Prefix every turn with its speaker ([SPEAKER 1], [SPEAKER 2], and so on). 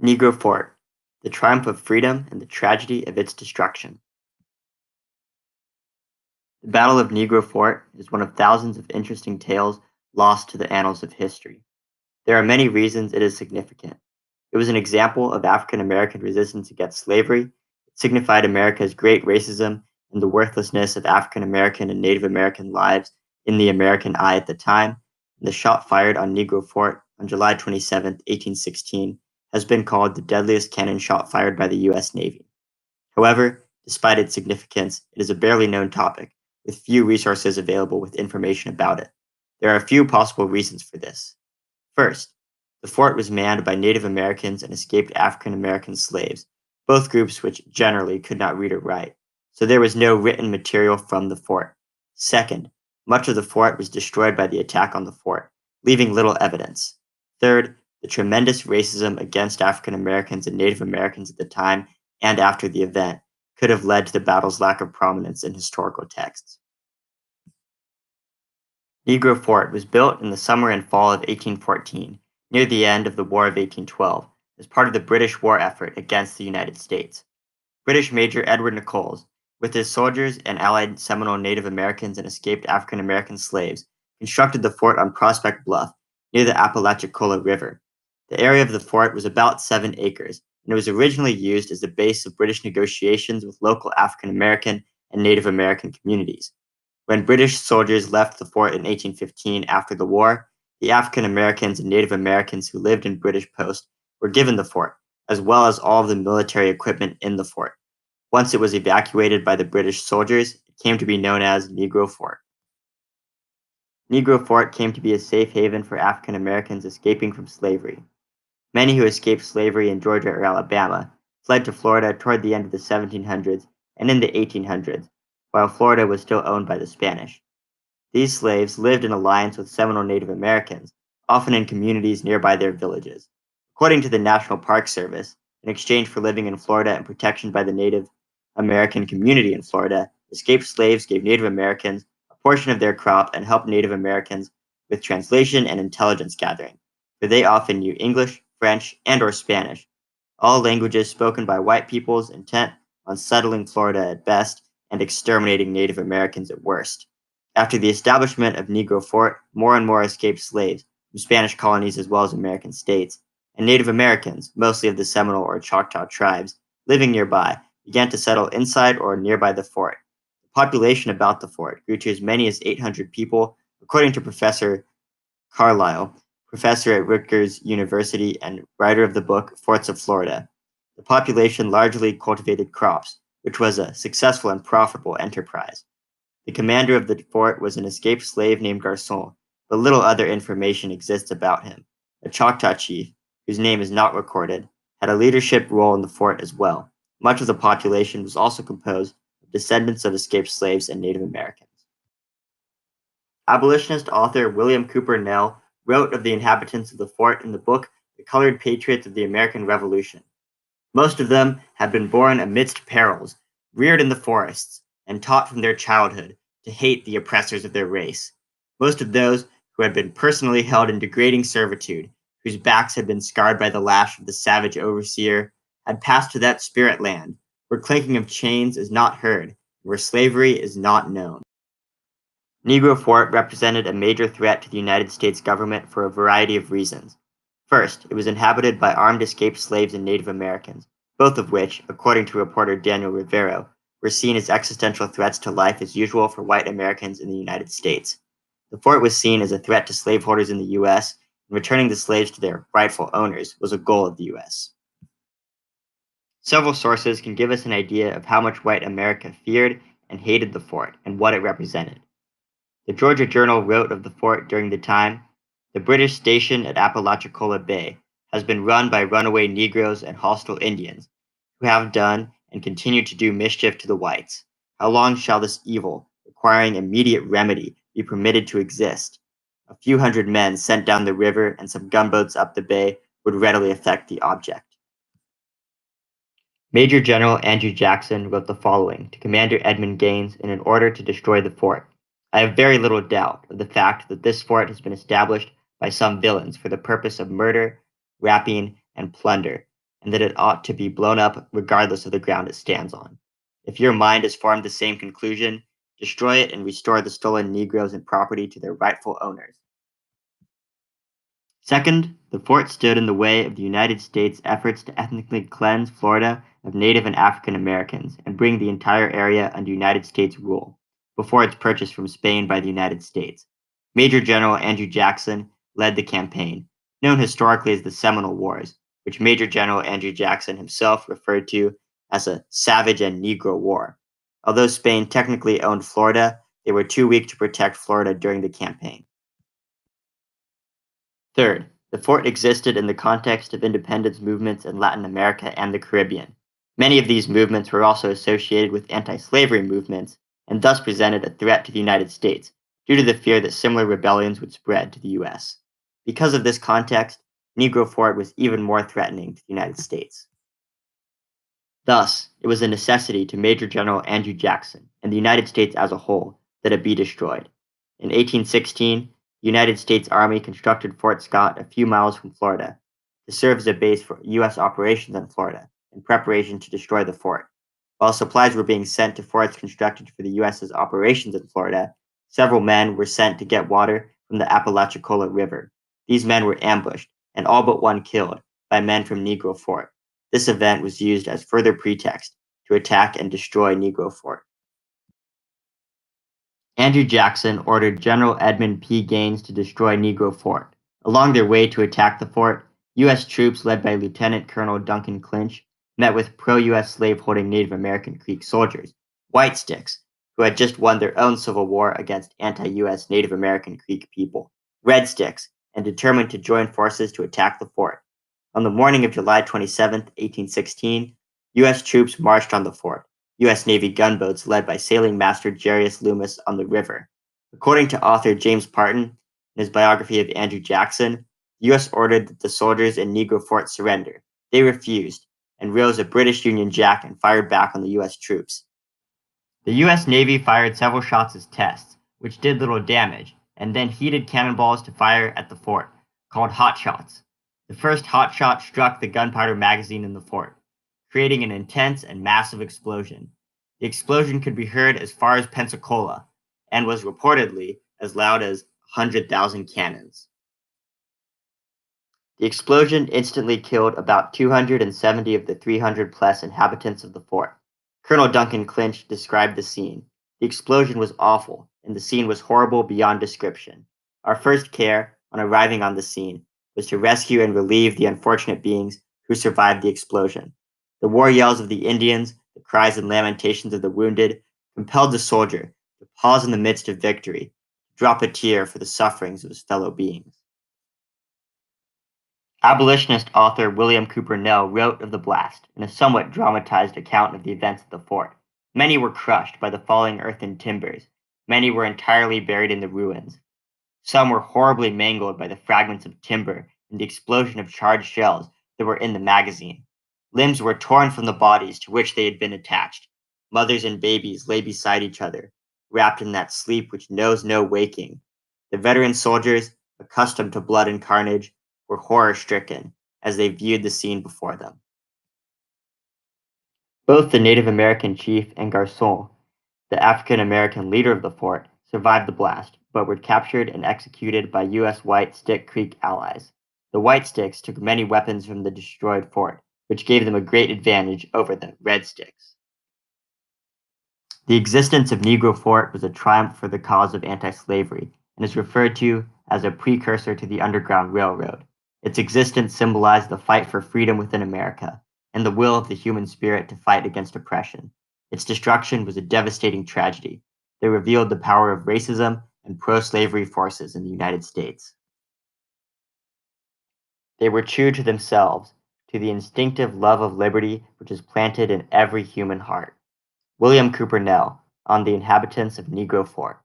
[SPEAKER 1] Negro Fort, the triumph of freedom and the tragedy of its destruction. The Battle of Negro Fort is one of thousands of interesting tales lost to the annals of history. There are many reasons it is significant. It was an example of African American resistance against slavery. It signified America's great racism and the worthlessness of African American and Native American lives in the American eye at the time. And the shot fired on Negro Fort on July 27, 1816, has been called the deadliest cannon shot fired by the U.S. Navy. However, despite its significance, it is a barely known topic, with few resources available with information about it. There are a few possible reasons for this. First, the fort was manned by Native Americans and escaped African American slaves, both groups which generally could not read or write, so there was no written material from the fort. Second, much of the fort was destroyed by the attack on the fort, leaving little evidence. Third, the tremendous racism against African Americans and Native Americans at the time and after the event could have led to the battle's lack of prominence in historical texts. Negro Fort was built in the summer and fall of 1814, near the end of the War of 1812, as part of the British war effort against the United States. British Major Edward Nichols, with his soldiers and allied Seminole Native Americans and escaped African American slaves, constructed the fort on Prospect Bluff, near the Apalachicola River. The area of the fort was about 7 acres, and it was originally used as the base of British negotiations with local African American and Native American communities. When British soldiers left the fort in 1815 after the war, the African Americans and Native Americans who lived in British Post were given the fort, as well as all of the military equipment in the fort. Once it was evacuated by the British soldiers, it came to be known as Negro Fort. Negro Fort came to be a safe haven for African Americans escaping from slavery. Many who escaped slavery in Georgia or Alabama fled to Florida toward the end of the 1700s and in the 1800s, while Florida was still owned by the Spanish. These slaves lived in alliance with Seminole Native Americans, often in communities nearby their villages. According to the National Park Service, in exchange for living in Florida and protection by the Native American community in Florida, escaped slaves gave Native Americans a portion of their crop and helped Native Americans with translation and intelligence gathering, for they often knew English, French, and/or Spanish, all languages spoken by white peoples intent on settling Florida at best and exterminating Native Americans at worst. After the establishment of Negro Fort, more and more escaped slaves from Spanish colonies as well as American states, and Native Americans, mostly of the Seminole or Choctaw tribes, living nearby, began to settle inside or nearby the fort. The population about the fort grew to as many as 800 people, according to Professor Carlisle, professor at Rutgers University and writer of the book Forts of Florida. The population largely cultivated crops, which was a successful and profitable enterprise. The commander of the fort was an escaped slave named Garcon, but little other information exists about him. A Choctaw chief, whose name is not recorded, had a leadership role in the fort as well. Much of the population was also composed of descendants of escaped slaves and Native Americans. Abolitionist author William Cooper Nell wrote of the inhabitants of the fort in the book The Colored Patriots of the American Revolution. Most of them had been born amidst perils, reared in the forests, and taught from their childhood to hate the oppressors of their race. Most of those who had been personally held in degrading servitude, whose backs had been scarred by the lash of the savage overseer, had passed to that spirit land, where clanking of chains is not heard, where slavery is not known. Negro Fort represented a major threat to the United States government for a variety of reasons. First, it was inhabited by armed escaped slaves and Native Americans, both of which, according to reporter Daniel Rivero, were seen as existential threats to life as usual for white Americans in the United States. The fort was seen as a threat to slaveholders in the U.S., and returning the slaves to their rightful owners was a goal of the U.S. Several sources can give us an idea of how much white America feared and hated the fort and what it represented. The Georgia Journal wrote of the fort during the time, "The British station at Apalachicola Bay has been run by runaway Negroes and hostile Indians, who have done and continue to do mischief to the whites. How long shall this evil, requiring immediate remedy, be permitted to exist? A few hundred men sent down the river and some gunboats up the bay would readily effect the object." Major General Andrew Jackson wrote the following to Commander Edmund Gaines in an order to destroy the fort. "I have very little doubt of the fact that this fort has been established by some villains for the purpose of murder, rapine, and plunder, and that it ought to be blown up regardless of the ground it stands on. If your mind has formed the same conclusion, destroy it and restore the stolen Negroes and property to their rightful owners. Second, the fort stood in the way of the United States' efforts to ethnically cleanse Florida of Native and African Americans and bring the entire area under United States rule, before its purchase from Spain by the United States. Major General Andrew Jackson led the campaign, known historically as the Seminole Wars, which Major General Andrew Jackson himself referred to as a savage and Negro war. Although Spain technically owned Florida, they were too weak to protect Florida during the campaign. Third, the fort existed in the context of independence movements in Latin America and the Caribbean. Many of these movements were also associated with anti-slavery movements and thus presented a threat to the United States due to the fear that similar rebellions would spread to the U.S. Because of this context, Negro Fort was even more threatening to the United States. Thus, it was a necessity to Major General Andrew Jackson and the United States as a whole that it be destroyed. In 1816, the United States Army constructed Fort Scott a few miles from Florida to serve as a base for U.S. operations in Florida in preparation to destroy the fort. While supplies were being sent to forts constructed for the U.S.'s operations in Florida, several men were sent to get water from the Apalachicola River. These men were ambushed, and all but one killed, by men from Negro Fort. This event was used as further pretext to attack and destroy Negro Fort. Andrew Jackson ordered General Edmund P. Gaines to destroy Negro Fort. Along their way to attack the fort, U.S. troops led by Lieutenant Colonel Duncan Clinch met with pro-U.S. slaveholding Native American Creek soldiers, White Sticks, who had just won their own civil war against anti-U.S. Native American Creek people, Red Sticks, and determined to join forces to attack the fort. On the morning of July 27, 1816, U.S. troops marched on the fort. U.S. Navy gunboats led by Sailing Master Jarius Loomis on the river. According to author James Parton, in his biography of Andrew Jackson, the U.S. ordered that the soldiers in Negro Fort surrender. They refused and rose a British Union Jack and fired back on the U.S. troops. The U.S. Navy fired several shots as tests, which did little damage, and then heated cannonballs to fire at the fort, called hot shots. The first hot shot struck the gunpowder magazine in the fort, creating an intense and massive explosion. The explosion could be heard as far as Pensacola and was reportedly as loud as 100,000 cannons. The explosion instantly killed about 270 of the 300 plus inhabitants of the fort. Colonel Duncan Clinch described the scene. The explosion was awful, and the scene was horrible beyond description. Our first care, on arriving on the scene, was to rescue and relieve the unfortunate beings who survived the explosion. The war yells of the Indians, the cries and lamentations of the wounded, compelled the soldier to pause in the midst of victory, to drop a tear for the sufferings of his fellow beings. Abolitionist author William Cooper Nell wrote of the blast in a somewhat dramatized account of the events at the fort. Many were crushed by the falling earth and timbers. Many were entirely buried in the ruins. Some were horribly mangled by the fragments of timber and the explosion of charged shells that were in the magazine. Limbs were torn from the bodies to which they had been attached. Mothers and babies lay beside each other, wrapped in that sleep which knows no waking. The veteran soldiers, accustomed to blood and carnage, were horror-stricken as they viewed the scene before them. Both the Native American chief and Garçon, the African American leader of the fort, survived the blast, but were captured and executed by U.S. White Stick Creek allies. The White Sticks took many weapons from the destroyed fort, which gave them a great advantage over the Red Sticks. The existence of Negro Fort was a triumph for the cause of anti-slavery and is referred to as a precursor to the Underground Railroad. Its existence symbolized the fight for freedom within America and the will of the human spirit to fight against oppression. Its destruction was a devastating tragedy that revealed the power of racism and pro-slavery forces in the United States. They were true to themselves, to the instinctive love of liberty which is planted in every human heart. William Cooper Nell, on the inhabitants of Negro Fort.